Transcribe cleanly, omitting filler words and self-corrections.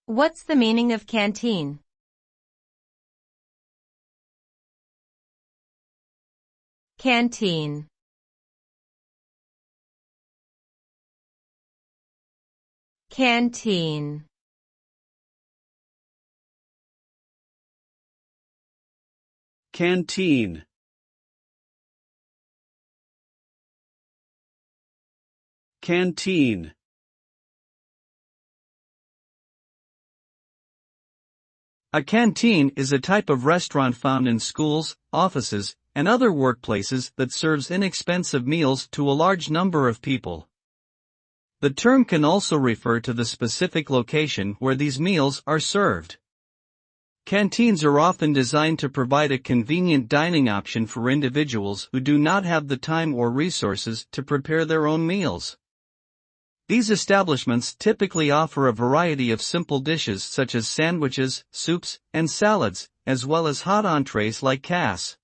What's the meaning of canteen? Canteen. Canteen. Canteen. Canteen. A canteen is a type of restaurant found in schools, offices, and other workplaces that serves inexpensive meals to a large number of people. The term can also refer to the specific location where these meals are served. Canteens are often designed to provide a convenient dining option for individuals who do not have the time or resources to prepare their own meals. These establishments typically offer a variety of simple dishes such as sandwiches, soups, and salads, as well as hot entrees like cas.